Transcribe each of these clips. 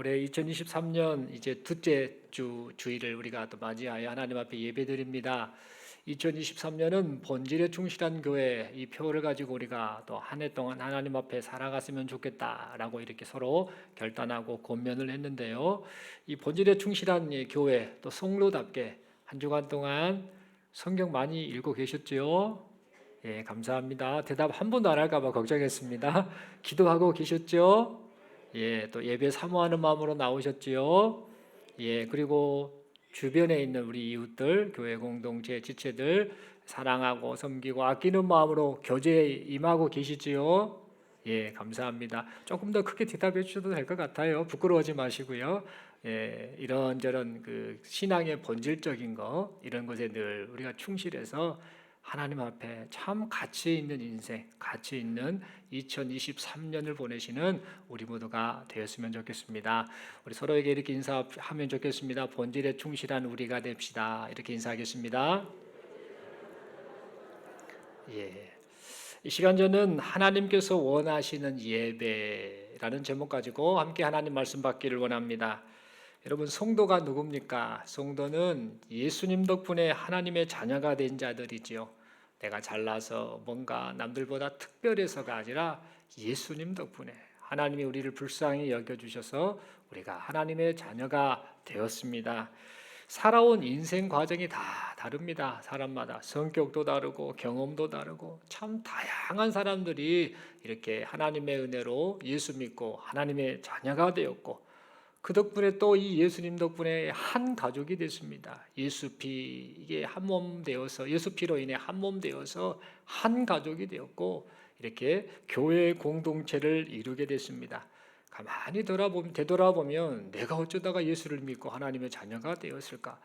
올해 2023년 이제 둘째 주일을 우리가 또 맞이하여 하나님 앞에 예배드립니다. 2023년은 본질에 충실한 교회 이 표를 가지고 우리가 또 한 해 동안 하나님 앞에 살아갔으면 좋겠다라고 이렇게 서로 결단하고 권면을 했는데요. 이 본질에 충실한 교회 또 성도답게 한 주간 동안 성경 많이 읽고 계셨죠? 예, 감사합니다. 대답 한 번도 안 할까 봐 걱정했습니다. 기도하고 계셨죠? 예, 또 예배 사모하는 마음으로 나오셨지요. 예, 그리고 주변에 있는 우리 이웃들, 교회 공동체 지체들 사랑하고 섬기고 아끼는 마음으로 교제에 임하고 계시지요. 예, 감사합니다. 조금 더 크게 대답해 주셔도 될 것 같아요. 부끄러워하지 마시고요. 예, 이런저런 그 신앙의 본질적인 거 이런 것에 늘 우리가 충실해서 하나님 앞에 참 가치 있는 인생, 가치 있는 2023년을 보내시는 우리 모두가 되었으면 좋겠습니다. 우리 서로에게 이렇게 인사하면 좋겠습니다. 본질에 충실한 우리가 됩시다. 이렇게 인사하겠습니다. 예. 이 시간 저는 하나님께서 원하시는 예배라는 제목 가지고 함께 하나님 말씀 받기를 원합니다. 여러분, 성도가 누굽니까? 성도는 예수님 덕분에 하나님의 자녀가 된 자들이지요. 내가 잘나서 뭔가 남들보다 특별해서가 아니라 예수님 덕분에 하나님이 우리를 불쌍히 여겨주셔서 우리가 하나님의 자녀가 되었습니다. 살아온 인생 과정이 다 다릅니다. 사람마다 성격도 다르고 경험도 다르고 참 다양한 사람들이 이렇게 하나님의 은혜로 예수 믿고 하나님의 자녀가 되었고 그 덕분에 또 이 예수님 덕분에 한 가족이 됐습니다. 예수피 이게 한 몸 되어서 예수피로 인해 한 몸 되어서 한 가족이 되었고 이렇게 교회 공동체를 이루게 됐습니다. 가만히 되돌아보면 내가 어쩌다가 예수를 믿고 하나님의 자녀가 되었을까?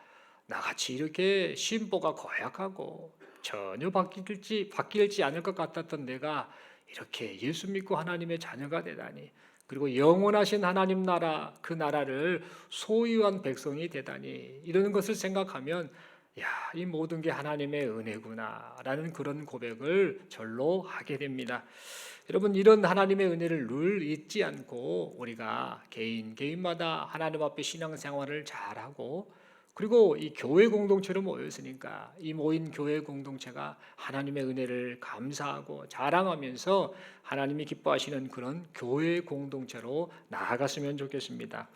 나같이 이렇게 심보가 고약하고 전혀 바뀔지 않을 것 같았던 내가 이렇게 예수 믿고 하나님의 자녀가 되다니, 그리고 영원하신 하나님 나라 그 나라를 소유한 백성이 되다니, 이런 것을 생각하면 야, 이 모든 게 하나님의 은혜구나라는 그런 고백을 절로 하게 됩니다. 여러분, 이런 하나님의 은혜를 늘 잊지 않고 우리가 개인마다 하나님 앞에 신앙생활을 잘하고, 그리고 이 교회 공동체로 모였으니까 이 모인 교회 공동체가 하나님의 은혜를 감사하고 자랑하면서 하나님이 기뻐하시는 그런 교회 공동체로 나아갔으면 좋겠습니다.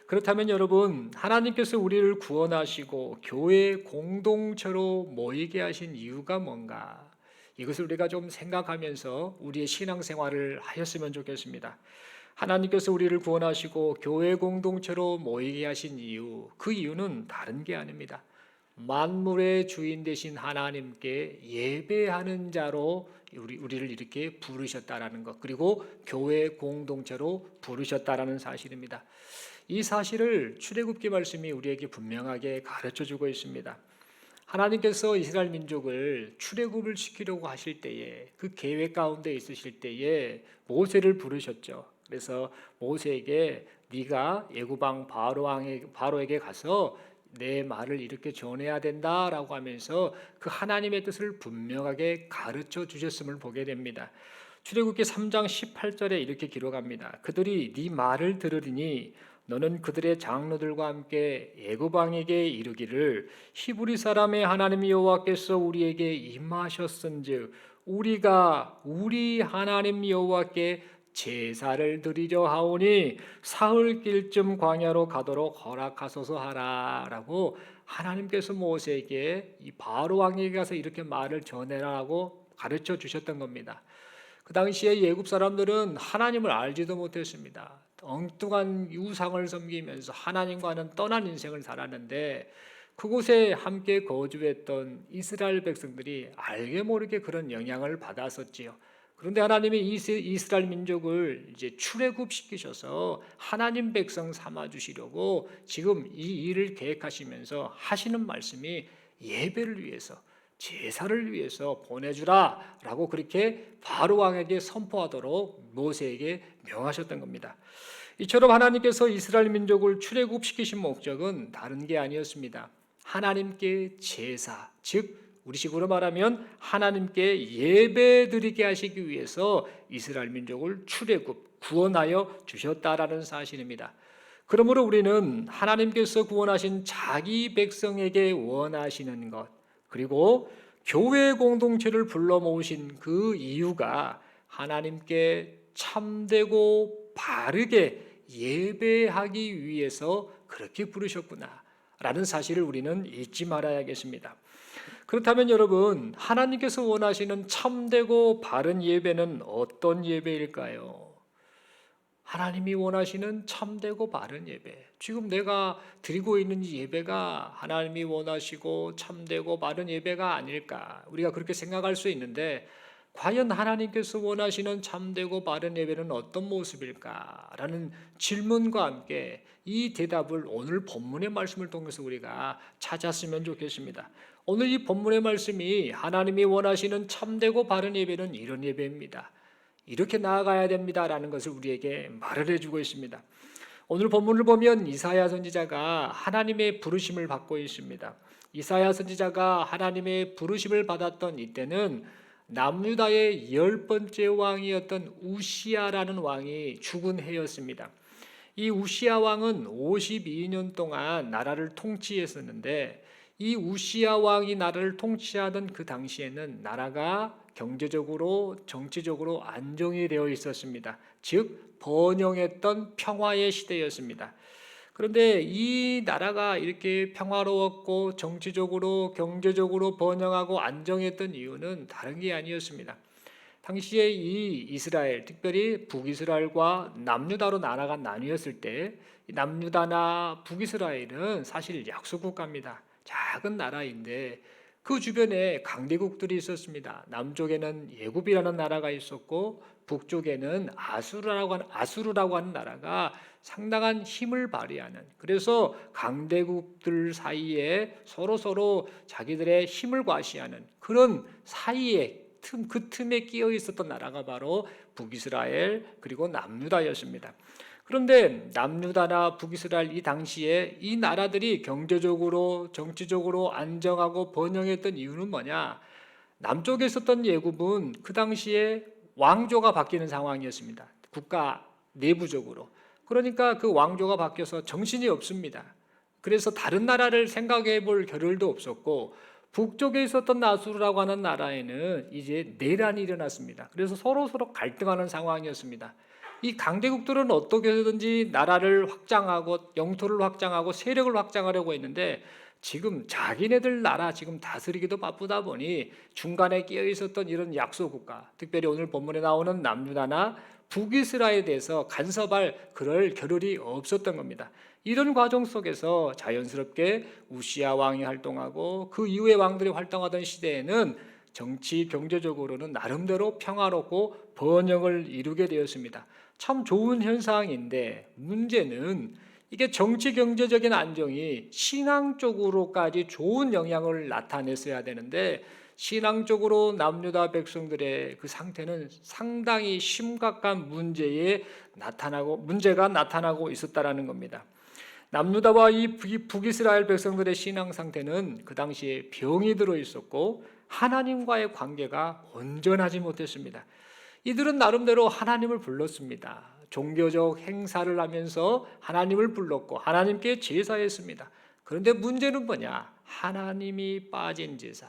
그렇다면 여러분, 하나님께서 우리를 구원하시고 교회 공동체로 모이게 하신 이유가 뭔가? 이것을 우리가 좀 생각하면서 우리의 신앙생활을 하였으면 좋겠습니다. 하나님께서 우리를 구원하시고 교회 공동체로 모이게 하신 이유, 그 이유는 다른 게 아닙니다. 만물의 주인 되신 하나님께 예배하는 자로 우리를 이렇게 부르셨다라는 것, 그리고 교회 공동체로 부르셨다라는 사실입니다. 이 사실을 출애굽기 말씀이 우리에게 분명하게 가르쳐주고 있습니다. 하나님께서 이스라엘 민족을 출애굽을 시키려고 하실 때에, 그 계획 가운데 있으실 때에 모세를 부르셨죠. 그래서 모세에게 네가 애굽 왕 바로에게 가서 내 말을 이렇게 전해야 된다라고 하면서 그 하나님의 뜻을 분명하게 가르쳐 주셨음을 보게 됩니다. 출애굽기 3장 18절에 이렇게 기록합니다. 그들이 네 말을 들으리니 너는 그들의 장로들과 함께 애굽 왕에게 이르기를 히브리 사람의 하나님 여호와께서 우리에게 임하셨은즉 우리가 우리 하나님 여호와께 제사를 드리려 하오니 사흘길쯤 광야로 가도록 허락하소서 하라라고 하나님께서 모세에게 이 바로 왕에게 가서 이렇게 말을 전해라고 가르쳐 주셨던 겁니다. 그 당시에 애굽 사람들은 하나님을 알지도 못했습니다. 엉뚱한 우상을 섬기면서 하나님과는 떠난 인생을 살았는데, 그곳에 함께 거주했던 이스라엘 백성들이 알게 모르게 그런 영향을 받았었지요. 그런데 하나님이 이스라엘 민족을 이제 출애굽시키셔서 하나님 백성 삼아 주시려고 지금 이 일을 계획하시면서 하시는 말씀이 예배를 위해서, 제사를 위해서 보내주라라고 그렇게 바로 왕에게 선포하도록 모세에게 명하셨던 겁니다. 이처럼 하나님께서 이스라엘 민족을 출애굽시키신 목적은 다른 게 아니었습니다. 하나님께 제사, 즉 우리식으로 말하면 하나님께 예배드리게 하시기 위해서 이스라엘 민족을 출애굽, 구원하여 주셨다라는 사실입니다. 그러므로 우리는 하나님께서 구원하신 자기 백성에게 원하시는 것, 그리고 교회 공동체를 불러 모으신 그 이유가 하나님께 참되고 바르게 예배하기 위해서 그렇게 부르셨구나 라는 사실을 우리는 잊지 말아야겠습니다. 그렇다면 여러분, 하나님께서 원하시는 참되고 바른 예배는 어떤 예배일까요? 하나님이 원하시는 참되고 바른 예배, 지금 내가 드리고 있는 이 예배가 하나님이 원하시고 참되고 바른 예배가 아닐까, 우리가 그렇게 생각할 수 있는데, 과연 하나님께서 원하시는 참되고 바른 예배는 어떤 모습일까라는 질문과 함께 이 대답을 오늘 본문의 말씀을 통해서 우리가 찾았으면 좋겠습니다. 오늘 이 본문의 말씀이 하나님이 원하시는 참되고 바른 예배는 이런 예배입니다, 이렇게 나아가야 됩니다라는 것을 우리에게 말을 해주고 있습니다. 오늘 본문을 보면 이사야 선지자가 하나님의 부르심을 받고 있습니다. 이사야 선지자가 하나님의 부르심을 받았던 이때는 남유다의 10번째 왕이었던 우시야라는 왕이 죽은 해였습니다. 이 우시야 왕은 52년 동안 나라를 통치했었는데, 이 우시야 왕이 나라를 통치하던 그 당시에는 나라가 경제적으로 정치적으로 안정이 되어 있었습니다. 즉 번영했던 평화의 시대였습니다. 그런데 이 나라가 이렇게 평화로웠고 정치적으로 경제적으로 번영하고 안정했던 이유는 다른 게 아니었습니다. 당시에 이 이스라엘, 특별히 북이스라엘과 남유다로 나라가 나뉘었을 때 남유다나 북이스라엘은 사실 약소국가입니다. 작은 나라인데 그 주변에 강대국들이 있었습니다. 남쪽에는 예굽이라는 나라가 있었고, 북쪽에는 아수르라고 하는 나라가 상당한 힘을 발휘하는, 그래서 강대국들 사이에 서로 자기들의 힘을 과시하는 그런 사이에 그 틈에 끼어 있었던 나라가 바로 북이스라엘 그리고 남유다였습니다. 그런데 남유다나 북이스라엘 이 당시에 이 나라들이 경제적으로 정치적으로 안정하고 번영했던 이유는 뭐냐? 남쪽에 있었던 예굽은 그 당시에 왕조가 바뀌는 상황이었습니다. 국가 내부적으로. 그러니까 그 왕조가 바뀌어서 정신이 없습니다. 그래서 다른 나라를 생각해 볼 겨를도 없었고, 북쪽에 있었던 아수르라고 하는 나라에는 이제 내란이 일어났습니다. 그래서 서로 갈등하는 상황이었습니다. 이 강대국들은 어떻게 해서든지 나라를 확장하고 영토를 확장하고 세력을 확장하려고 했는데, 지금 자기네들 나라 지금 다스리기도 바쁘다 보니 중간에 끼어 있었던 이런 약소국가, 특별히 오늘 본문에 나오는 남유다나 북이스라엘에 대해서 간섭할 그럴 겨를이 없었던 겁니다. 이런 과정 속에서 자연스럽게 우시야 왕이 활동하고 그 이후의 왕들이 활동하던 시대에는 정치 경제적으로는 나름대로 평화롭고 번영을 이루게 되었습니다. 참 좋은 현상인데, 문제는 이게 정치 경제적인 안정이 신앙적으로까지 좋은 영향을 나타냈어야 되는데, 신앙적으로 남유다 백성들의 그 상태는 상당히 심각한 문제가 나타나고 있었다라는 겁니다. 남유다와 이 북이스라엘 백성들의 신앙 상태는 그 당시에 병이 들어 있었고 하나님과의 관계가 온전하지 못했습니다. 이들은 나름대로 하나님을 불렀습니다. 종교적 행사를 하면서 하나님을 불렀고 하나님께 제사했습니다. 그런데 문제는 뭐냐? 하나님이 빠진 제사,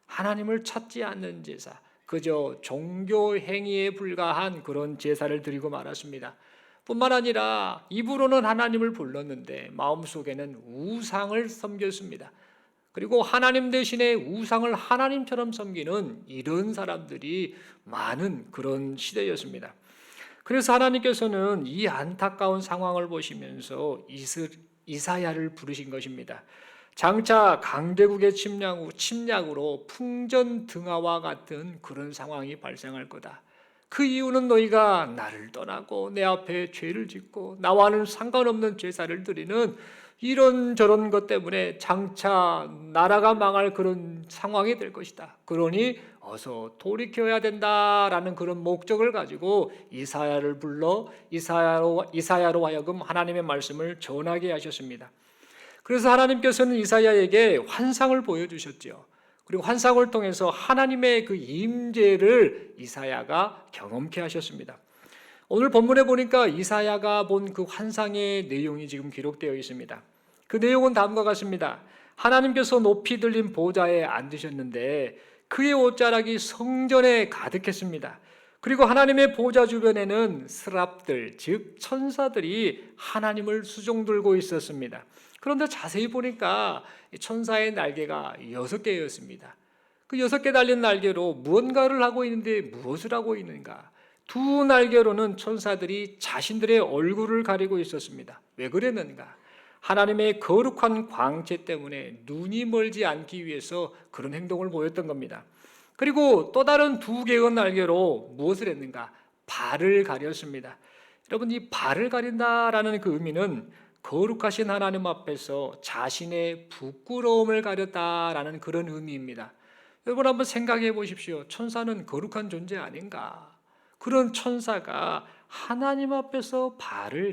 하나님을 찾지 않는 제사, 그저 종교 행위에 불과한 그런 제사를 드리고 말았습니다. 뿐만 아니라 입으로는 하나님을 불렀는데 마음속에는 우상을 섬겼습니다. 그리고 하나님 대신에 우상을 하나님처럼 섬기는 이런 사람들이 많은 그런 시대였습니다. 그래서 하나님께서는 이 안타까운 상황을 보시면서 이사야를 부르신 것입니다. 장차 강대국의 침략으로 풍전등화와 같은 그런 상황이 발생할 거다. 그 이유는 너희가 나를 떠나고 내 앞에 죄를 짓고 나와는 상관없는 제사를 드리는 이런저런 것 때문에 장차 나라가 망할 그런 상황이 될 것이다. 그러니 어서 돌이켜야 된다라는 그런 목적을 가지고 이사야를 불러 이사야로 하여금 하나님의 말씀을 전하게 하셨습니다. 그래서 하나님께서는 이사야에게 환상을 보여주셨죠. 그리고 환상을 통해서 하나님의 그 임재를 이사야가 경험케 하셨습니다. 오늘 본문에 보니까 이사야가 본 그 환상의 내용이 지금 기록되어 있습니다. 그 내용은 다음과 같습니다. 하나님께서 높이 들린 보좌에 앉으셨는데 그의 옷자락이 성전에 가득했습니다. 그리고 하나님의 보좌 주변에는 스랍들, 즉 천사들이 하나님을 수종 들고 있었습니다. 그런데 자세히 보니까 천사의 날개가 6개였습니다. 그 6개 달린 날개로 무언가를 하고 있는데 무엇을 하고 있는가? 두 날개로는 천사들이 자신들의 얼굴을 가리고 있었습니다. 왜 그랬는가? 하나님의 거룩한 광채 때문에 눈이 멀지 않기 위해서 그런 행동을 보였던 겁니다. 그리고 또 다른 2개의 날개로 무엇을 했는가? 발을 가렸습니다. 여러분, 이 발을 가린다라는 그 의미는 거룩하신 하나님 앞에서 자신의 부끄러움을 가렸다라는 그런 의미입니다. 여러분 한번 생각해 보십시오. 천사는 거룩한 존재 아닌가? 그런 천사가 하나님 앞에서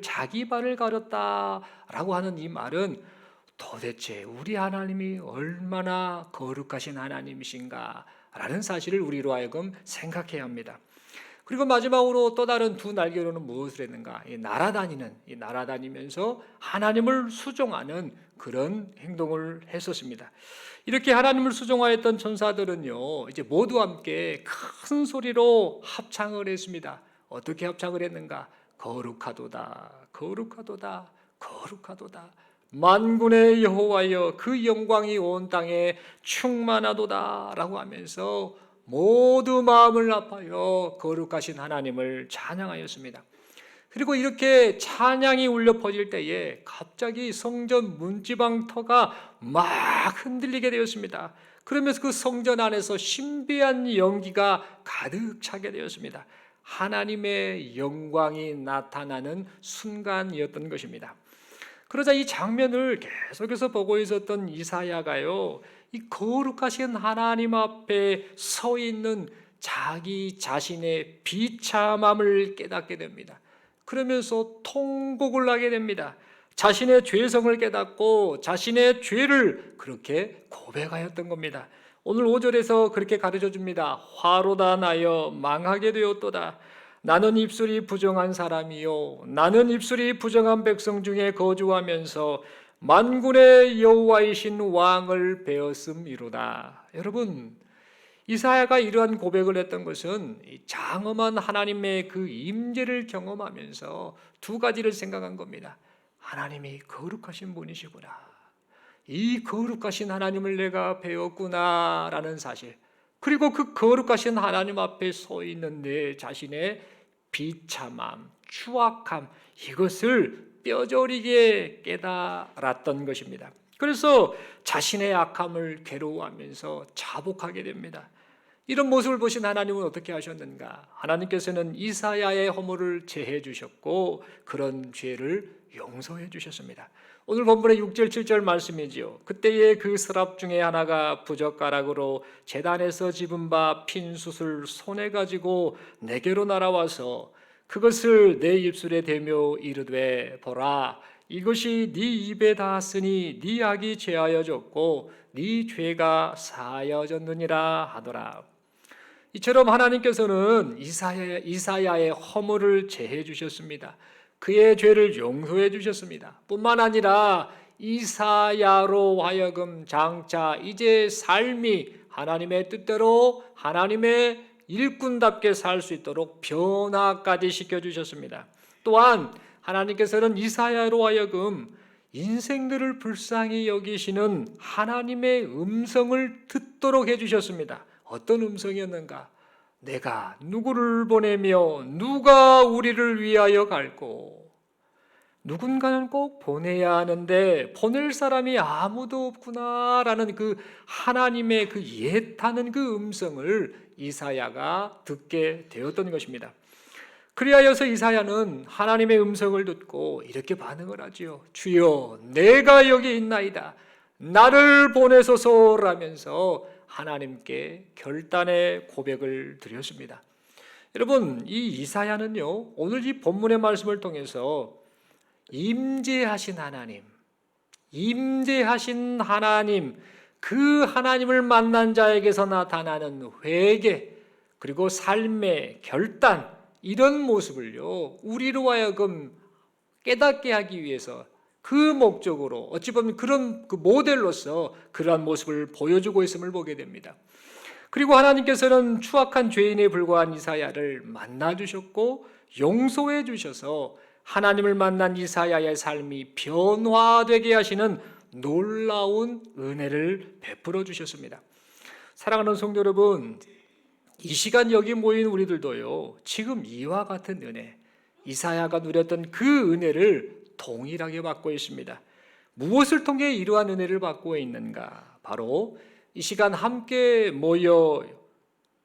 자기 발을 가렸다라고 하는 이 말은 도대체 우리 하나님이 얼마나 거룩하신 하나님이신가 라는 사실을 우리로 하여금 생각해야 합니다. 그리고 마지막으로 또 다른 2 날개로는 무엇을 했는가? 날아다니면서 하나님을 수종하는 그런 행동을 했었습니다. 이렇게 하나님을 수종하였던 천사들은요, 이제 모두 함께 큰 소리로 합창을 했습니다. 어떻게 합창을 했는가? 거룩하도다, 거룩하도다, 거룩하도다. 만군의 여호와여, 그 영광이 온 땅에 충만하도다 라고 하면서 모두 마음을 합하여 거룩하신 하나님을 찬양하였습니다. 그리고 이렇게 찬양이 울려 퍼질 때에 갑자기 성전 문지방터가 막 흔들리게 되었습니다. 그러면서 그 성전 안에서 신비한 연기가 가득 차게 되었습니다. 하나님의 영광이 나타나는 순간이었던 것입니다. 그러자 이 장면을 계속해서 보고 있었던 이사야가요, 이 거룩하신 하나님 앞에 서 있는 자기 자신의 비참함을 깨닫게 됩니다. 그러면서 통곡을 하게 됩니다. 자신의 죄성을 깨닫고 자신의 죄를 그렇게 고백하였던 겁니다. 오늘 5절에서 그렇게 가르쳐 줍니다. 화로다 나여 망하게 되었도다. 나는 입술이 부정한 사람이요, 나는 입술이 부정한 백성 중에 거주하면서 만군의 여호와이신 왕을 배웠음이로다. 여러분, 이사야가 이러한 고백을 했던 것은 장엄한 하나님의 그 임재를 경험하면서 2 가지를 생각한 겁니다. 하나님이 거룩하신 분이시구나, 이 거룩하신 하나님을 내가 배웠구나라는 사실, 그리고 그 거룩하신 하나님 앞에 서 있는 내 자신의 비참함, 추악함, 이것을 뼈저리게 깨달았던 것입니다. 그래서 자신의 악함을 괴로워하면서 자복하게 됩니다. 이런 모습을 보신 하나님은 어떻게 하셨는가? 하나님께서는 이사야의 허물을 제해 주셨고 그런 죄를 용서해 주셨습니다. 오늘 본문의 6절 7절 말씀이지요. 그때에 그 스랍 중에 하나가 부젓가락으로 제단에서 집은 바 핀 숯을 손에 가지고 내게로 날아와서 그것을 내 입술에 대며 이르되, 보라, 이것이 네 입에 닿았으니 네 악이 죄하여졌고 네 죄가 사하여졌느니라 하더라. 이처럼 하나님께서는 이사야의 허물을 제해 주셨습니다. 그의 죄를 용서해 주셨습니다. 뿐만 아니라 이사야로 하여금 장차 이제 삶이 하나님의 뜻대로 하나님의 일꾼답게 살 수 있도록 변화까지 시켜주셨습니다. 또한 하나님께서는 이사야로 하여금 인생들을 불쌍히 여기시는 하나님의 음성을 듣도록 해주셨습니다. 어떤 음성이었는가? 내가 누구를 보내며 누가 우리를 위하여 갈고, 누군가는 꼭 보내야 하는데 보낼 사람이 아무도 없구나라는 그 하나님의 그 예타는 그 음성을 이사야가 듣게 되었던 것입니다. 그리하여서 이사야는 하나님의 음성을 듣고 이렇게 반응을 하지요. 주여, 내가 여기 있나이다, 나를 보내소서라면서 하나님께 결단의 고백을 드렸습니다. 여러분, 이 이사야는요, 오늘 이 본문의 말씀을 통해서 임재하신 하나님, 그 하나님을 만난 자에게서 나타나는 회개, 그리고 삶의 결단, 이런 모습을요, 우리로 하여금 깨닫게 하기 위해서 그 목적으로 어찌 보면 그런 그 모델로서 그러한 모습을 보여주고 있음을 보게 됩니다. 그리고 하나님께서는 추악한 죄인에 불과한 이사야를 만나주셨고 용서해 주셔서 하나님을 만난 이사야의 삶이 변화되게 하시는 놀라운 은혜를 베풀어 주셨습니다. 사랑하는 성도 여러분, 이 시간 여기 모인 우리들도요, 지금 이와 같은 은혜, 이사야가 누렸던 그 은혜를 동일하게 받고 있습니다. 무엇을 통해 이러한 은혜를 받고 있는가? 바로 이 시간 함께 모여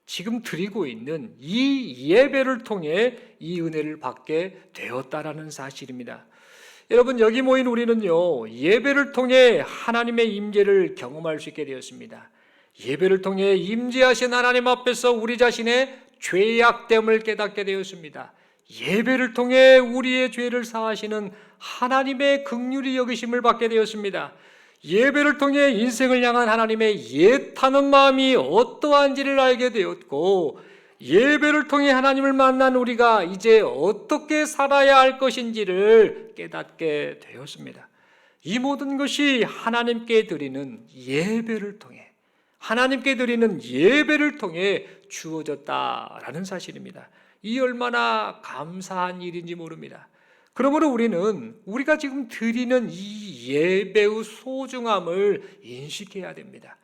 지금 드리고 있는 이 예배를 통해 이 은혜를 받게 되었다라는 사실입니다. 여러분, 여기 모인 우리는요, 예배를 통해 하나님의 임재를 경험할 수 있게 되었습니다. 예배를 통해 임재하신 하나님 앞에서 우리 자신의 죄악됨을 깨닫게 되었습니다. 예배를 통해 우리의 죄를 사하시는 하나님의 긍휼히 여기심을 받게 되었습니다. 예배를 통해 인생을 향한 하나님의 예타는 마음이 어떠한지를 알게 되었고, 예배를 통해 하나님을 만난 우리가 이제 어떻게 살아야 할 것인지를 깨닫게 되었습니다. 이 모든 것이 하나님께 드리는 예배를 통해, 하나님께 드리는 예배를 통해 주어졌다라는 사실입니다. 이 얼마나 감사한 일인지 모릅니다. 그러므로 우리는 우리가 지금 드리는 이 예배의 소중함을 인식해야 됩니다.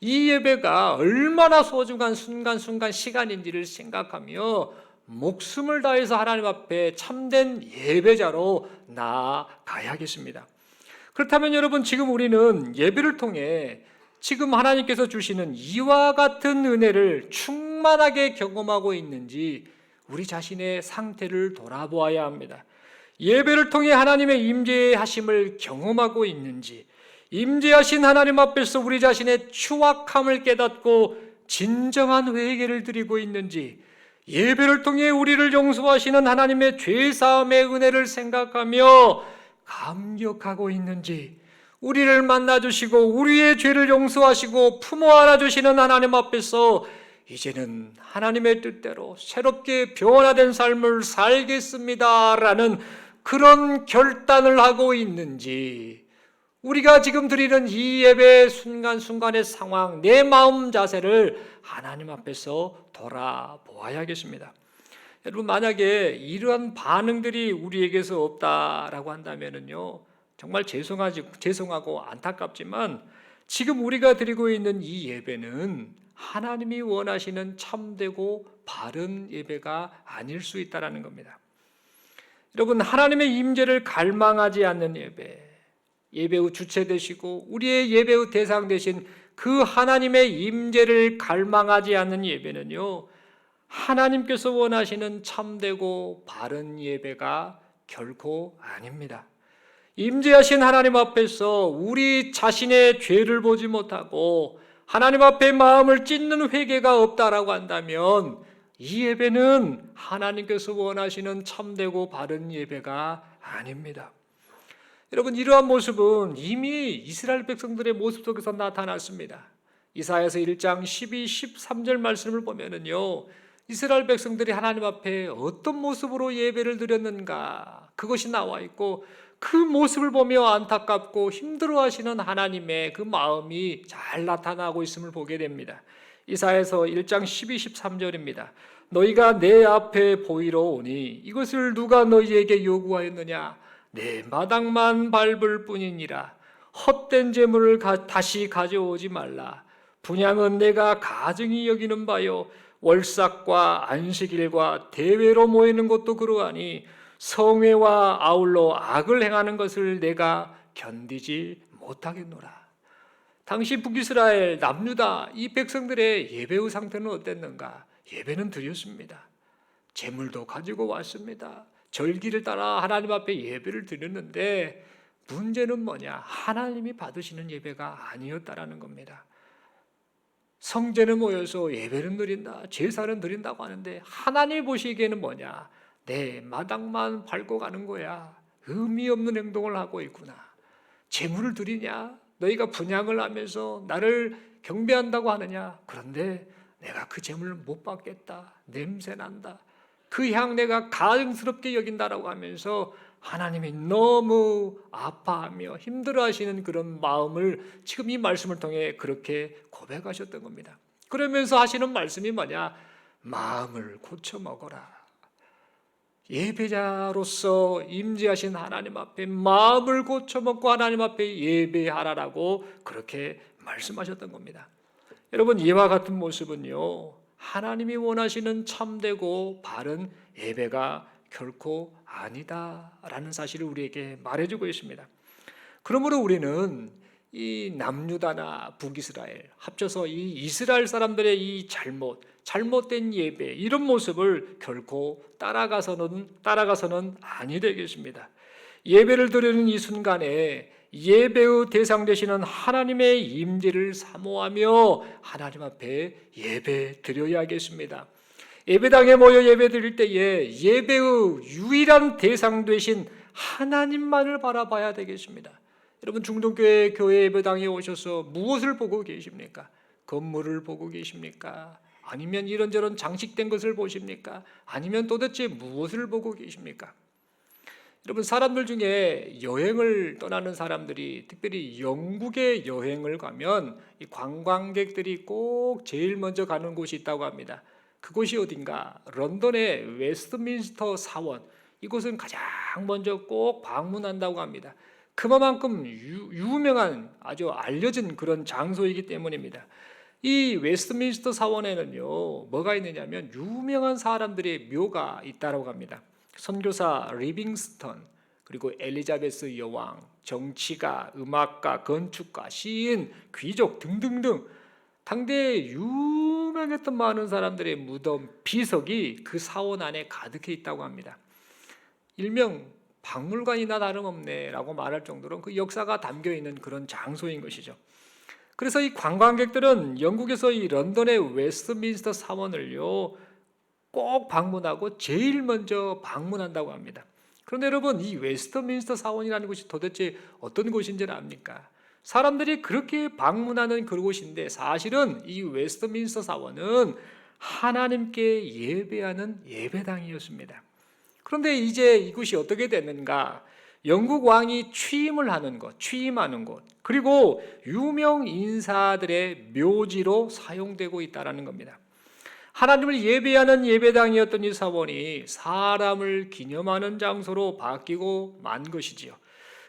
이 예배가 얼마나 소중한 순간순간 시간인지를 생각하며 목숨을 다해서 하나님 앞에 참된 예배자로 나아가야겠습니다. 그렇다면 여러분, 지금 우리는 예배를 통해 지금 하나님께서 주시는 이와 같은 은혜를 충만하게 경험하고 있는지 우리 자신의 상태를 돌아보아야 합니다. 예배를 통해 하나님의 임재하심을 경험하고 있는지, 임재하신 하나님 앞에서 우리 자신의 추악함을 깨닫고 진정한 회개를 드리고 있는지, 예배를 통해 우리를 용서하시는 하나님의 죄사함의 은혜를 생각하며 감격하고 있는지, 우리를 만나주시고 우리의 죄를 용서하시고 품어 안아주시는 하나님 앞에서 이제는 하나님의 뜻대로 새롭게 변화된 삶을 살겠습니다라는 그런 결단을 하고 있는지, 우리가 지금 드리는 이 예배 순간순간의 상황, 내 마음 자세를 하나님 앞에서 돌아보아야겠습니다. 여러분, 만약에 이러한 반응들이 우리에게서 없다라고 한다면요, 정말 죄송하고 안타깝지만 지금 우리가 드리고 있는 이 예배는 하나님이 원하시는 참되고 바른 예배가 아닐 수 있다는 겁니다. 여러분, 하나님의 임재를 갈망하지 않는 예배, 예배의 주체 되시고 우리의 예배의 대상 되신 그 하나님의 임재를 갈망하지 않는 예배는요, 하나님께서 원하시는 참되고 바른 예배가 결코 아닙니다. 임재하신 하나님 앞에서 우리 자신의 죄를 보지 못하고 하나님 앞에 마음을 찢는 회개가 없다라고 한다면 이 예배는 하나님께서 원하시는 참되고 바른 예배가 아닙니다. 여러분, 이러한 모습은 이미 이스라엘 백성들의 모습 속에서 나타났습니다. 이사야서 1장 12, 13절 말씀을 보면은요, 이스라엘 백성들이 하나님 앞에 어떤 모습으로 예배를 드렸는가, 그것이 나와 있고 그 모습을 보며 안타깝고 힘들어하시는 하나님의 그 마음이 잘 나타나고 있음을 보게 됩니다. 이사야서 1장 12, 13절입니다. 너희가 내 앞에 보이러 오니 이것을 누가 너희에게 요구하였느냐? 내 마당만 밟을 뿐이니라. 헛된 재물을 다시 가져오지 말라. 분향은 내가 가증히 여기는 바요, 월삭과 안식일과 대회로 모이는 것도 그러하니 성회와 아울러 악을 행하는 것을 내가 견디지 못하겠노라. 당시 북이스라엘 남유다 이 백성들의 예배의 상태는 어땠는가? 예배는 드렸습니다. 제물도 가지고 왔습니다. 절기를 따라 하나님 앞에 예배를 드렸는데 문제는 뭐냐? 하나님이 받으시는 예배가 아니었다라는 겁니다. 성전에 모여서 예배는 드린다, 제사는 드린다고 하는데 하나님이 보시기에는 뭐냐? 내 마당만 밟고 가는 거야. 의미 없는 행동을 하고 있구나. 제물을 드리냐? 너희가 분향을 하면서 나를 경배한다고 하느냐? 그런데 내가 그 제물을 못 받겠다. 냄새 난다. 그 향내가 가증스럽게 여긴다라고 하면서 하나님이 너무 아파하며 힘들어하시는 그런 마음을 지금 이 말씀을 통해 그렇게 고백하셨던 겁니다. 그러면서 하시는 말씀이 뭐냐? 마음을 고쳐 먹어라. 예배자로서 임재하신 하나님 앞에 마음을 고쳐먹고 하나님 앞에 예배하라라고 그렇게 말씀하셨던 겁니다. 여러분, 이와 같은 모습은요, 하나님이 원하시는 참되고 바른 예배가 결코 아니다라는 사실을 우리에게 말해주고 있습니다. 그러므로 우리는 이 남유다나 북이스라엘 합쳐서 이 이스라엘 사람들의 이 잘못된 예배, 이런 모습을 결코 따라가서는 아니 되겠습니다. 예배를 드리는 이 순간에 예배의 대상 되시는 하나님의 임재를 사모하며 하나님 앞에 예배 드려야겠습니다. 예배당에 모여 예배 드릴 때에 예배의 유일한 대상 되신 하나님만을 바라봐야 되겠습니다. 여러분, 중동교회 교회 예배당에 오셔서 무엇을 보고 계십니까? 건물을 보고 계십니까? 아니면 이런저런 장식된 것을 보십니까? 아니면 도대체 무엇을 보고 계십니까? 여러분, 사람들 중에 여행을 떠나는 사람들이 특별히 영국에 여행을 가면 이 관광객들이 꼭 제일 먼저 가는 곳이 있다고 합니다. 그곳이 어딘가? 런던의 웨스트민스터 사원, 이곳은 가장 먼저 꼭 방문한다고 합니다. 그만큼 유명한, 아주 알려진 그런 장소이기 때문입니다. 이 웨스트민스터 사원에는요, 뭐가 있느냐면 유명한 사람들의 묘가 있다고 합니다. 선교사 리빙스턴, 그리고 엘리자베스 여왕, 정치가, 음악가, 건축가, 시인, 귀족 등등등 당대에 유명했던 많은 사람들의 무덤, 비석이 그 사원 안에 가득해 있다고 합니다. 일명 박물관이나 다름없네라고 말할 정도로 그 역사가 담겨있는 그런 장소인 것이죠. 그래서 이 관광객들은 영국에서 이 런던의 웨스트민스터 사원을요 꼭 방문하고 제일 먼저 방문한다고 합니다. 그런데 여러분, 이 웨스트민스터 사원이라는 곳이 도대체 어떤 곳인지는 압니까? 사람들이 그렇게 방문하는 그곳인데 사실은 이 웨스트민스터 사원은 하나님께 예배하는 예배당이었습니다. 그런데 이제 이곳이 어떻게 됐는가? 영국 왕이 취임하는 곳, 그리고 유명 인사들의 묘지로 사용되고 있다는 겁니다. 하나님을 예배하는 예배당이었던 이 사원이 사람을 기념하는 장소로 바뀌고 만 것이지요.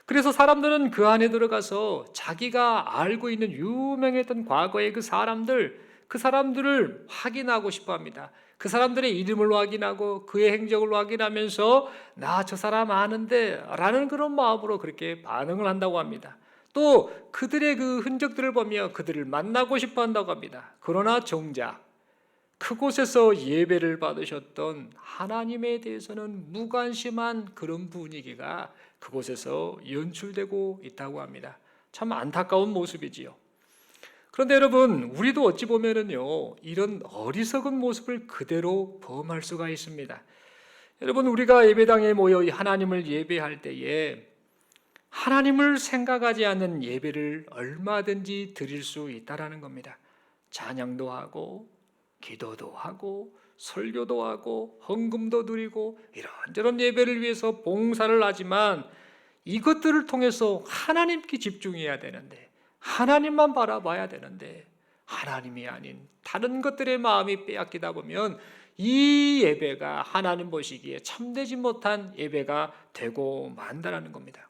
그래서 사람들은 그 안에 들어가서 자기가 알고 있는 유명했던 과거의 그 사람들을 확인하고 싶어 합니다. 그 사람들의 이름을 확인하고 그의 행적을 확인하면서 나 저 사람 아는데 라는 그런 마음으로 그렇게 반응을 한다고 합니다. 또 그들의 그 흔적들을 보며 그들을 만나고 싶어 한다고 합니다. 그러나 정작 그곳에서 예배를 받으셨던 하나님에 대해서는 무관심한 그런 분위기가 그곳에서 연출되고 있다고 합니다. 참 안타까운 모습이지요. 그런데 여러분, 우리도 어찌 보면은요, 이런 어리석은 모습을 그대로 범할 수가 있습니다. 여러분, 우리가 예배당에 모여 하나님을 예배할 때에 하나님을 생각하지 않는 예배를 얼마든지 드릴 수 있다라는 겁니다. 찬양도 하고 기도도 하고 설교도 하고 헌금도 드리고 이런저런 예배를 위해서 봉사를 하지만 이것들을 통해서 하나님께 집중해야 되는데, 하나님만 바라봐야 되는데 하나님이 아닌 다른 것들의 마음이 빼앗기다 보면 이 예배가 하나님 보시기에 참되지 못한 예배가 되고 만다라는 겁니다.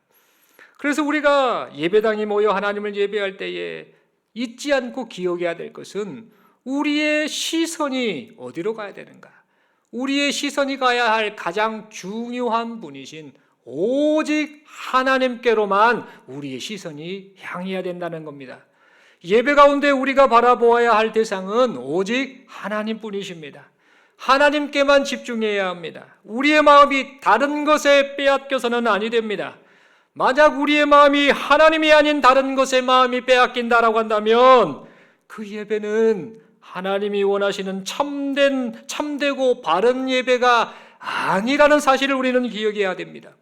그래서 우리가 예배당에 모여 하나님을 예배할 때에 잊지 않고 기억해야 될 것은 우리의 시선이 어디로 가야 되는가? 우리의 시선이 가야 할 가장 중요한 분이신 오직 하나님께로만 우리의 시선이 향해야 된다는 겁니다. 예배 가운데 우리가 바라보아야 할 대상은 오직 하나님뿐이십니다. 하나님께만 집중해야 합니다. 우리의 마음이 다른 것에 빼앗겨서는 아니 됩니다. 만약 우리의 마음이 하나님이 아닌 다른 것에 마음이 빼앗긴다라고 한다면 그 예배는 하나님이 원하시는 참되고 바른 예배가 아니라는 사실을 우리는 기억해야 됩니다.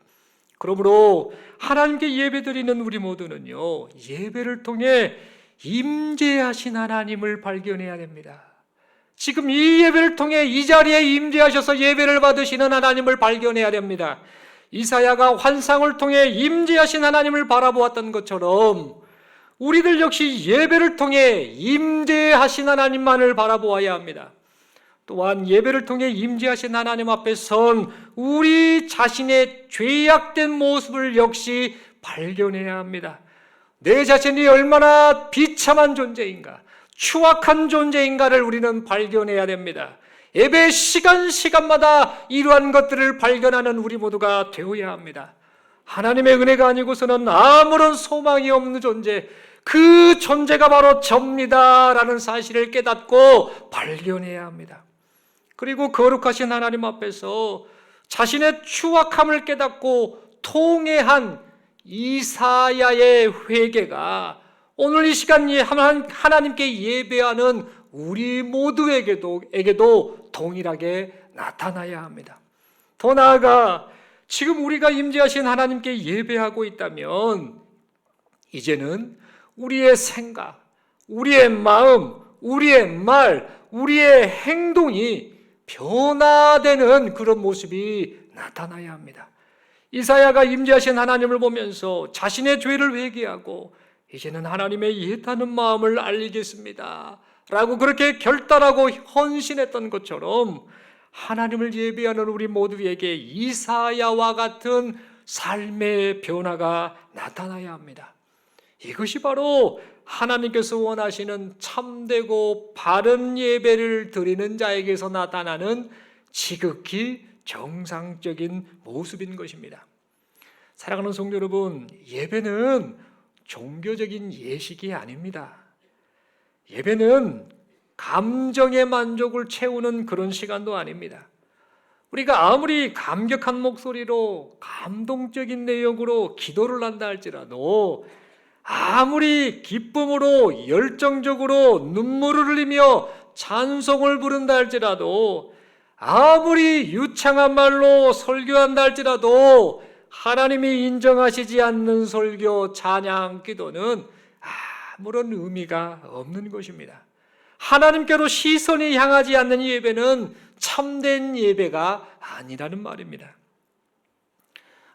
그러므로 하나님께 예배드리는 우리 모두는요, 예배를 통해 임재하신 하나님을 발견해야 됩니다. 지금 이 예배를 통해 이 자리에 임재하셔서 예배를 받으시는 하나님을 발견해야 됩니다. 이사야가 환상을 통해 임재하신 하나님을 바라보았던 것처럼 우리들 역시 예배를 통해 임재하신 하나님만을 바라보아야 합니다. 또한 예배를 통해 임재하신 하나님 앞에 선 우리 자신의 죄악된 모습을 역시 발견해야 합니다. 내 자신이 얼마나 비참한 존재인가, 추악한 존재인가를 우리는 발견해야 됩니다. 예배 시간마다 이러한 것들을 발견하는 우리 모두가 되어야 합니다. 하나님의 은혜가 아니고서는 아무런 소망이 없는 존재, 그 존재가 바로 접니다라는 사실을 깨닫고 발견해야 합니다. 그리고 거룩하신 하나님 앞에서 자신의 추악함을 깨닫고 통회한 이사야의 회개가 오늘 이 시간 하나님께 예배하는 우리 모두에게도 동일하게 나타나야 합니다. 더 나아가 지금 우리가 임재하신 하나님께 예배하고 있다면 이제는 우리의 생각, 우리의 마음, 우리의 말, 우리의 행동이 변화되는 그런 모습이 나타나야 합니다. 이사야가 임재하신 하나님을 보면서 자신의 죄를 회개하고 이제는 하나님의 예타는 마음을 알리겠습니다 라고 그렇게 결단하고 헌신했던 것처럼 하나님을 예배하는 우리 모두에게 이사야와 같은 삶의 변화가 나타나야 합니다. 이것이 바로 하나님께서 원하시는 참되고 바른 예배를 드리는 자에게서 나타나는 지극히 정상적인 모습인 것입니다. 사랑하는 성도 여러분, 예배는 종교적인 예식이 아닙니다. 예배는 감정의 만족을 채우는 그런 시간도 아닙니다. 우리가 아무리 감격한 목소리로 감동적인 내용으로 기도를 한다 할지라도, 아무리 기쁨으로 열정적으로 눈물을 흘리며 찬송을 부른다 할지라도, 아무리 유창한 말로 설교한다 할지라도 하나님이 인정하시지 않는 설교, 찬양, 기도는 아무런 의미가 없는 것입니다. 하나님께로 시선이 향하지 않는 예배는 참된 예배가 아니라는 말입니다.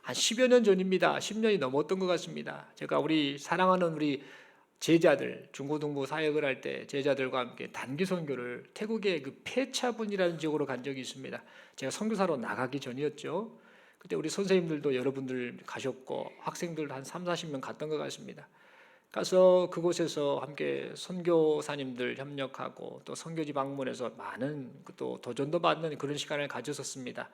한 10여 년 전입니다. 10년이 넘었던 것 같습니다. 제가 우리 사랑하는 우리 제자들, 중고등부 사역을 할 때 제자들과 함께 단기 선교를 태국의 그 폐차분이라는 지역으로 간 적이 있습니다. 제가 선교사로 나가기 전이었죠. 그때 우리 선생님들도 여러분들 가셨고 학생들 한 3, 40명 갔던 것 같습니다. 가서 그곳에서 함께 선교사님들 협력하고 또 선교지 방문해서 많은 또 도전도 받는 그런 시간을 가졌었습니다.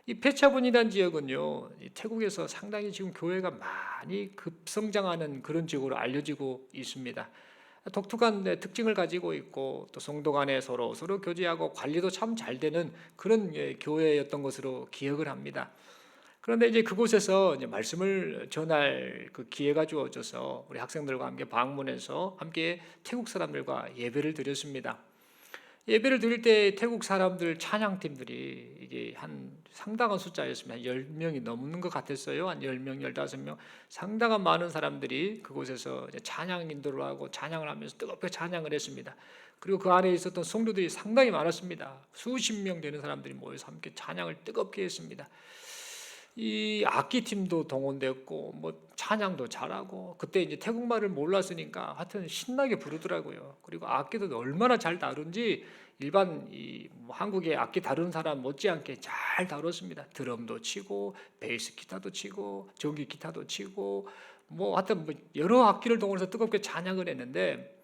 이 폐차분이라는 지역은요, 태국에서 상당히 지금 교회가 많이 급성장하는 그런 지역으로 알려지고 있습니다. 독특한 특징을 가지고 있고 또 성도 간에 서로 교제하고 관리도 참 잘 되는 그런 교회였던 것으로 기억을 합니다. 그런데 이제 그곳에서 이제 말씀을 전할 그 기회가 주어져서 우리 학생들과 함께 방문해서 함께 태국 사람들과 예배를 드렸습니다. 예배를 드릴 때 태국 사람들 찬양팀들이 이게 한 상당한 숫자였습니다. 한 10명이 넘는 것 같았어요. 한 10명, 15명. 상당한 많은 사람들이 그곳에서 찬양 인도를 하고 찬양을 하면서 뜨겁게 찬양을 했습니다. 그리고 그 안에 있었던 성도들이 상당히 많았습니다. 수십 명 되는 사람들이 모여서 함께 찬양을 뜨겁게 했습니다. 이 악기팀도 동원됐고 뭐 찬양도 잘하고, 그때 이제 태국말을 몰랐으니까 하여튼 신나게 부르더라고요. 그리고 악기도 얼마나 잘 다룬지 일반 한국의 악기 다루는 사람 못지않게 잘 다뤘습니다. 드럼도 치고 베이스 기타도 치고 전기 기타도 치고 뭐 하여튼 뭐 여러 악기를 동원해서 뜨겁게 찬양을 했는데,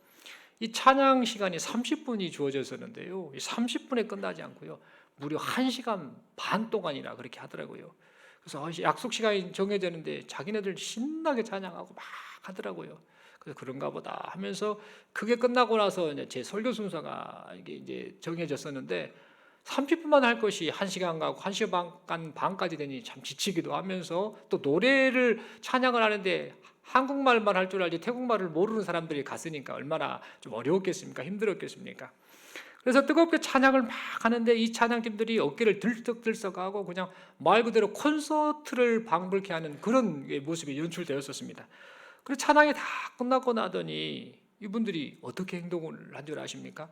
이 찬양 시간이 30분이 주어졌었는데요, 30분에 끝나지 않고요, 무려 1시간 반 동안이나 그렇게 하더라고요. 그래서 약속 시간이 정해졌는데 자기네들 신나게 찬양하고 막 하더라고요. 그래서 그런가 보다 하면서 그게 끝나고 나서 이제 제 설교 순서가 이게 이제 정해졌었는데 30분만 할 것이 1시간 가고 1시간 반까지 되니 참 지치기도 하면서, 또 노래를 찬양을 하는데 한국말만 할 줄 알지 태국말을 모르는 사람들이 갔으니까 얼마나 좀 어려웠겠습니까? 힘들었겠습니까? 그래서 뜨겁게 찬양을 막 하는데 이 찬양팀들이 어깨를 들썩들썩하고 그냥 말 그대로 콘서트를 방불케 하는 그런 모습이 연출되었었습니다. 그래서 찬양이 다 끝나고 나더니 이분들이 어떻게 행동을 한 줄 아십니까?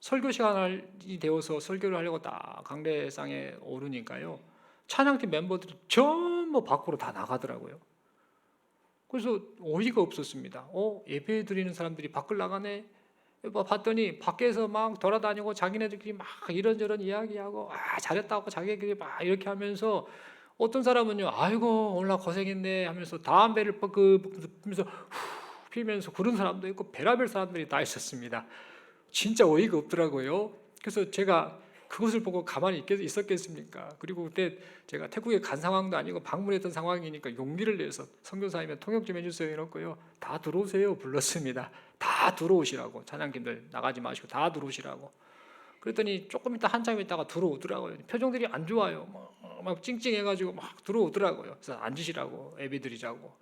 설교 시간이 되어서 설교를 하려고 딱 강례상에 오르니까요, 찬양팀 멤버들이 전부 밖으로 다 나가더라고요. 그래서 어이가 없었습니다. 예배 드리는 사람들이 밖을 나가네. 봤더니 밖에서 막 돌아다니고 자기네들끼리 막 이런저런 이야기하고 잘했다고 자기들끼리 막 이렇게 하면서, 어떤 사람은요, 아이고 오늘 고생했네 하면서 담배를 피면서 후 피면서 그런 사람도 있고 별의별 사람들이 다 있었습니다. 진짜 어이가 없더라고요. 그래서 제가 그것을 보고 가만히 있었겠습니까? 그리고 그때 제가 태국에 간 상황도 아니고 방문했던 상황이니까 용기를 내서 선교사님이 통역 좀 해주세요 해놓고요, 다 들어오세요 불렀습니다. 다 들어오시라고, 찬양팀들 나가지 마시고 다 들어오시라고. 그랬더니 조금 있다 한참 있다가 들어오더라고요. 표정들이 안 좋아요. 막 찡찡해가지고 막 들어오더라고요. 그래서 앉으시라고, 예배 드리자고.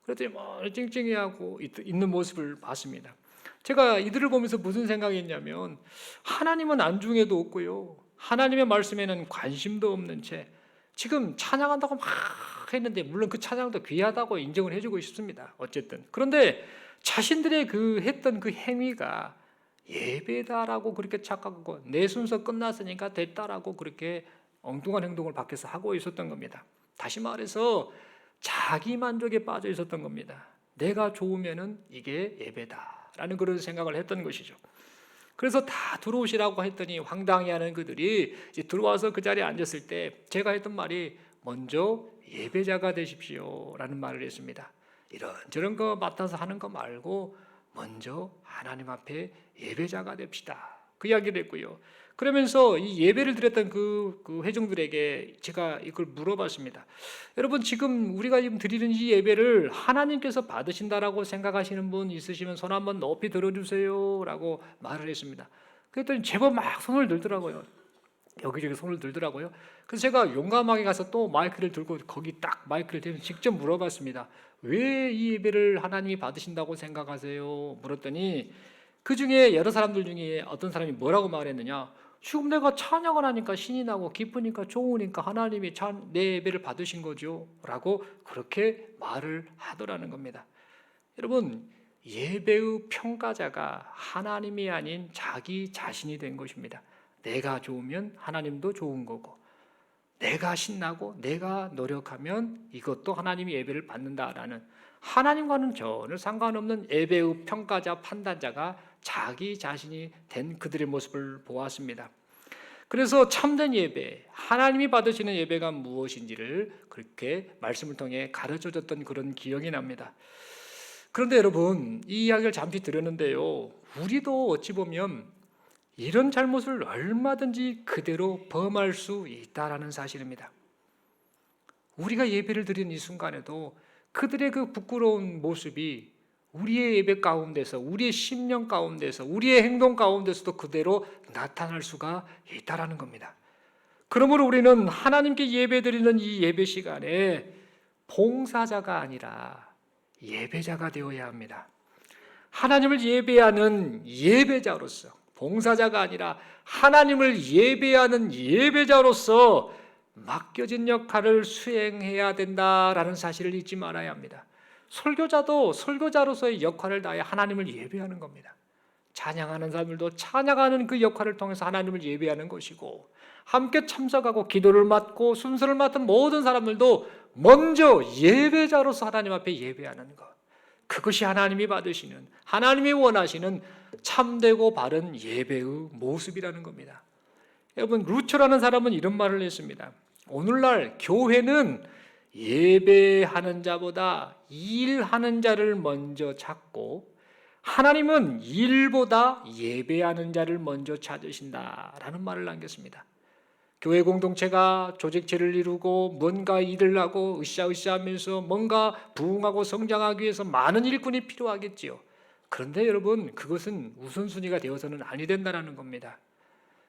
그랬더니 막 찡찡해하고 있는 모습을 봤습니다. 제가 이들을 보면서 무슨 생각이 있냐면, 하나님은 안중에도 없고요, 하나님의 말씀에는 관심도 없는 채 지금 찬양한다고 막 했는데, 물론 그 찬양도 귀하다고 인정을 해주고 싶습니다. 어쨌든 그런데 자신들의 했던 그 행위가 예배다라고 그렇게 착각하고, 내 순서 끝났으니까 됐다라고 그렇게 엉뚱한 행동을 밖에서 하고 있었던 겁니다. 다시 말해서 자기 만족에 빠져 있었던 겁니다. 내가 좋으면은 이게 예배다라는 그런 생각을 했던 것이죠. 그래서 다 들어오시라고 했더니 황당해하는 그들이 이제 들어와서 그 자리에 앉았을 때 제가 했던 말이, 먼저 예배자가 되십시오라는 말을 했습니다. 이런저런 거 맡아서 하는 거 말고 먼저 하나님 앞에 예배자가 됩시다, 그 이야기를 했고요. 그러면서 이 예배를 드렸던 그 회중들에게 제가 이걸 물어봤습니다. 여러분, 지금 우리가 지금 드리는 이 예배를 하나님께서 받으신다라고 생각하시는 분 있으시면 손 한번 높이 들어주세요라고 말을 했습니다. 그랬더니 제법 막 손을 들더라고요. 여기저기 손을 들더라고요. 그래서 제가 용감하게 가서 또 마이크를 들고 거기 딱 마이크를 대면서 직접 물어봤습니다. 왜 이 예배를 하나님이 받으신다고 생각하세요? 물었더니 그 중에 여러 사람들 중에 어떤 사람이 뭐라고 말했느냐, 지금 내가 찬양을 하니까 신이 나고 기쁘니까 좋으니까 하나님이 내 예배를 받으신 거죠 라고 그렇게 말을 하더라는 겁니다. 여러분, 예배의 평가자가 하나님이 아닌 자기 자신이 된 것입니다. 내가 좋으면 하나님도 좋은 거고, 내가 신나고 내가 노력하면 이것도 하나님이 예배를 받는다라는, 하나님과는 전혀 상관없는 예배의 평가자, 판단자가 자기 자신이 된 그들의 모습을 보았습니다. 그래서 참된 예배, 하나님이 받으시는 예배가 무엇인지를 그렇게 말씀을 통해 가르쳐줬던 그런 기억이 납니다. 그런데 여러분, 이 이야기를 잠시 들었는데요, 우리도 어찌 보면 이런 잘못을 얼마든지 그대로 범할 수 있다라는 사실입니다. 우리가 예배를 드리는 이 순간에도 그들의 그 부끄러운 모습이 우리의 예배 가운데서, 우리의 심령 가운데서, 우리의 행동 가운데서도 그대로 나타날 수가 있다라는 겁니다. 그러므로 우리는 하나님께 예배드리는 이 예배 시간에 봉사자가 아니라 예배자가 되어야 합니다. 하나님을 예배하는 예배자로서, 봉사자가 아니라 하나님을 예배하는 예배자로서 맡겨진 역할을 수행해야 된다라는 사실을 잊지 말아야 합니다. 설교자도 설교자로서의 역할을 다해 하나님을 예배하는 겁니다. 찬양하는 사람들도 찬양하는 그 역할을 통해서 하나님을 예배하는 것이고, 함께 참석하고 기도를 맡고 순서를 맡은 모든 사람들도 먼저 예배자로서 하나님 앞에 예배하는 것, 그것이 하나님이 받으시는, 하나님이 원하시는 참되고 바른 예배의 모습이라는 겁니다. 여러분, 루처라는 사람은 이런 말을 했습니다. 오늘날 교회는 예배하는 자보다 일하는 자를 먼저 찾고, 하나님은 일보다 예배하는 자를 먼저 찾으신다라는 말을 남겼습니다. 교회 공동체가 조직체를 이루고 뭔가 일을 하고 으쌰으쌰 하면서 뭔가 부흥하고 성장하기 위해서 많은 일꾼이 필요하겠지요. 그런데 여러분, 그것은 우선순위가 되어서는 아니 된다는 겁니다.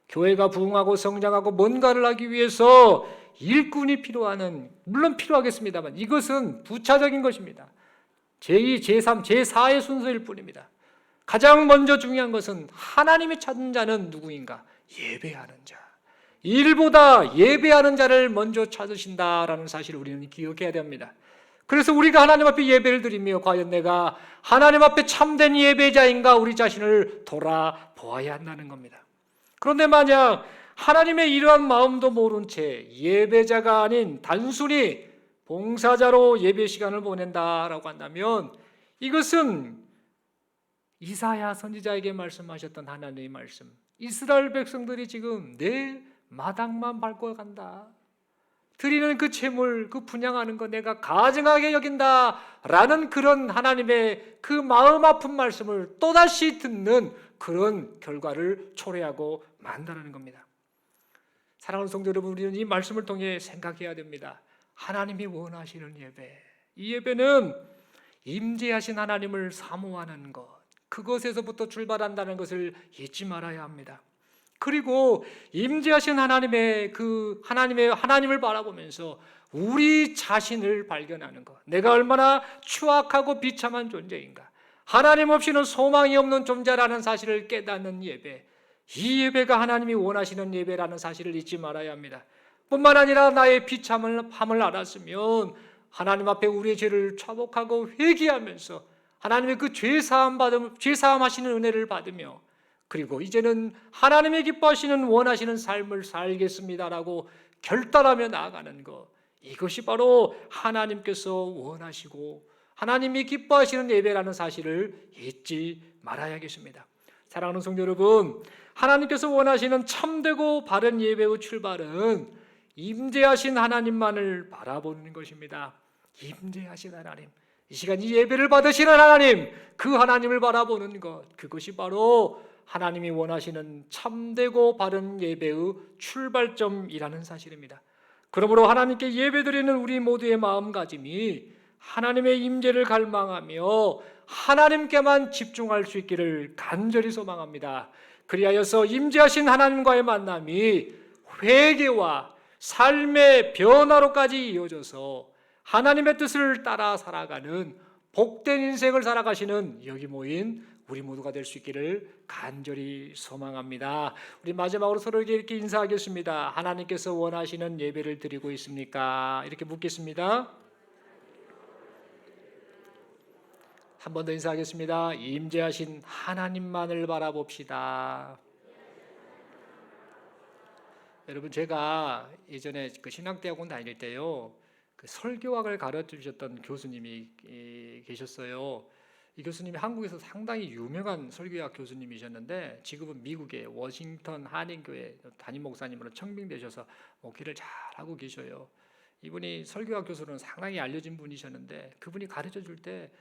교회가 부흥하고 성장하고 뭔가를 하기 위해서 일꾼이 필요하는, 물론 필요하겠습니다만 이것은 부차적인 것입니다. 제2, 제3, 제4의 순서일 뿐입니다. 가장 먼저 중요한 것은 하나님이 찾는 자는 누구인가? 예배하는 자. 일보다 예배하는 자를 먼저 찾으신다라는 사실을 우리는 기억해야 됩니다. 그래서 우리가 하나님 앞에 예배를 드리며 과연 내가 하나님 앞에 참된 예배자인가, 우리 자신을 돌아보아야 한다는 겁니다. 그런데 만약 하나님의 이러한 마음도 모른 채 예배자가 아닌 단순히 봉사자로 예배 시간을 보낸다라고 한다면 이것은 이사야 선지자에게 말씀하셨던 하나님의 말씀, 이스라엘 백성들이 지금 내 마당만 밟고 간다, 드리는 그 제물, 그 분양하는 거 내가 가증하게 여긴다라는 그런 하나님의 그 마음 아픈 말씀을 또다시 듣는 그런 결과를 초래하고 만다는 겁니다. 사랑하는 성도 여러분, 우리는 이 말씀을 통해 생각해야 됩니다. 하나님이 원하시는 예배, 이 예배는 임재하신 하나님을 사모하는 것, 그것에서부터 출발한다는 것을 잊지 말아야 합니다. 그리고 임재하신 하나님을 바라보면서 우리 자신을 발견하는 것, 내가 얼마나 추악하고 비참한 존재인가, 하나님 없이는 소망이 없는 존재라는 사실을 깨닫는 예배, 이 예배가 하나님이 원하시는 예배라는 사실을 잊지 말아야 합니다. 뿐만 아니라 나의 비참함을 알았으면 하나님 앞에 우리의 죄를 자복하고 회개하면서 하나님의 그 죄사함 하시는 은혜를 받으며, 그리고 이제는 하나님의 기뻐하시는 원하시는 삶을 살겠습니다라고 결단하며 나아가는 것, 이것이 바로 하나님께서 원하시고 하나님이 기뻐하시는 예배라는 사실을 잊지 말아야겠습니다. 사랑하는 성도 여러분, 하나님께서 원하시는 참되고 바른 예배의 출발은 임재하신 하나님만을 바라보는 것입니다. 임재하신 하나님, 이 시간 이 예배를 받으시는 하나님, 그 하나님을 바라보는 것, 그것이 바로 하나님이 원하시는 참되고 바른 예배의 출발점이라는 사실입니다. 그러므로 하나님께 예배드리는 우리 모두의 마음가짐이 하나님의 임재를 갈망하며 하나님께만 집중할 수 있기를 간절히 소망합니다. 그리하여서 임재하신 하나님과의 만남이 회개와 삶의 변화로까지 이어져서 하나님의 뜻을 따라 살아가는 복된 인생을 살아가시는 여기 모인 우리 모두가 될 수 있기를 간절히 소망합니다. 우리 마지막으로 서로에게 이렇게 인사하겠습니다. 하나님께서 원하시는 예배를 드리고 있습니까? 이렇게 묻겠습니다. 한 번 더 인사하겠습니다. 임재하신 하나님만을 바라봅시다. 여러분, 제가 예전에 그 신학대학원 다닐 때요, 그 설교학을 가르쳐 주셨던 교수님이 계셨어요. 이 교수님이 한국에서 상당히 유명한 설교학 교수님이셨는데 지금은 미국의 워싱턴 한인교회 담임 목사님으로 청빙되셔서 목회를 잘하고 계셔요. 이분이 설교학 교수로는 상당히 알려진 분이셨는데 그분이 가르쳐 줄 때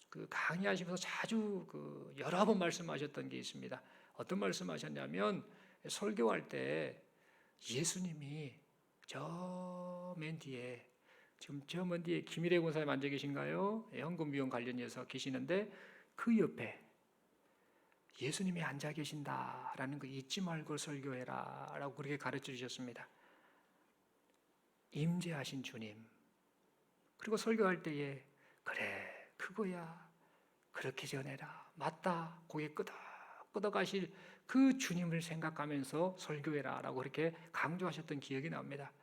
그 강의하시면서 자주 그 여러 번 말씀하셨던 게 있습니다. 어떤 말씀하셨냐면, 설교할 때 예수님이 저 맨 뒤에, 지금 저 먼 뒤에 김일혜 권사님 앉아 계신가요? 헌금위원 관련해서 계시는데 그 옆에 예수님이 앉아 계신다라는 거 잊지 말고 설교해라 라고 그렇게 가르쳐 주셨습니다. 임재하신 주님, 그리고 설교할 때에 그래 그거야, 그렇게 전해라, 맞다, 고개 끄덕끄덕하실 그 주님을 생각하면서 설교해라 라고 그렇게 강조하셨던 기억이 납니다.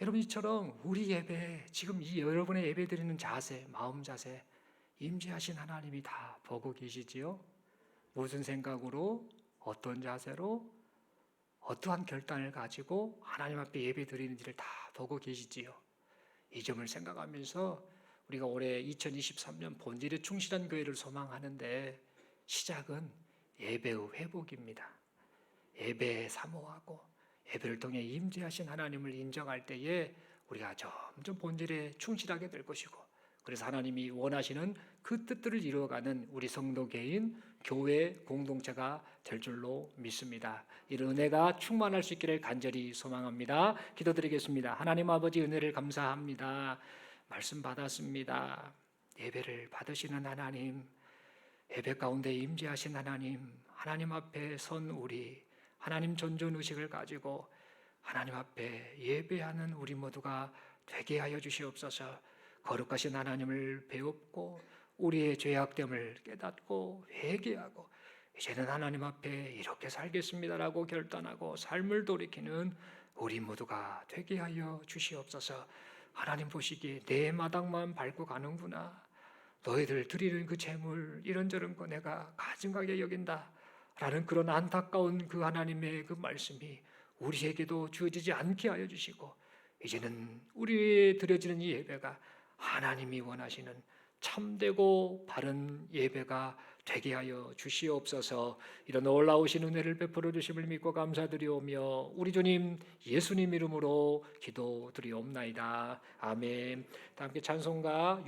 여러분, 이처럼 우리 예배, 지금 이 여러분의 예배 드리는 자세, 마음 자세, 임재하신 하나님이 다 보고 계시지요? 무슨 생각으로, 어떤 자세로, 어떠한 결단을 가지고 하나님 앞에 예배 드리는지를 다 보고 계시지요? 이 점을 생각하면서 우리가 올해 2023년 본질에 충실한 교회를 소망하는데 시작은 예배의 회복입니다. 예배에 사모하고 예배를 통해 임재하신 하나님을 인정할 때에 우리가 점점 본질에 충실하게 될 것이고, 그래서 하나님이 원하시는 그 뜻들을 이루어가는 우리 성도개인 교회 공동체가 될 줄로 믿습니다. 이런 은혜가 충만할 수 있기를 간절히 소망합니다. 기도드리겠습니다. 하나님 아버지, 은혜를 감사합니다. 말씀 받았습니다. 예배를 받으시는 하나님, 예배 가운데 임재하신 하나님, 하나님 앞에 선 우리, 하나님 존존의식을 가지고 하나님 앞에 예배하는 우리 모두가 되게 하여 주시옵소서. 거룩하신 하나님을 배웁고 우리의 죄악됨을 깨닫고 회개하고 이제는 하나님 앞에 이렇게 살겠습니다라고 결단하고 삶을 돌이키는 우리 모두가 되게 하여 주시옵소서. 하나님 보시기에 내 마당만 밟고 가는구나, 너희들 드리는 그 재물 이런저런 거 내가 가증하게 여긴다, 라는 그런 안타까운 그 하나님의 그 말씀이 우리에게도 주어지지 않게 하여 주시고, 이제는 우리에 드려지는 이 예배가 하나님이 원하시는 참되고 바른 예배가 되게 하여 주시옵소서. 이런 놀라우신 은혜를 베풀어 주심을 믿고 감사드리오며 우리 주님 예수님 이름으로 기도드리옵나이다. 아멘. 다 함께 찬송가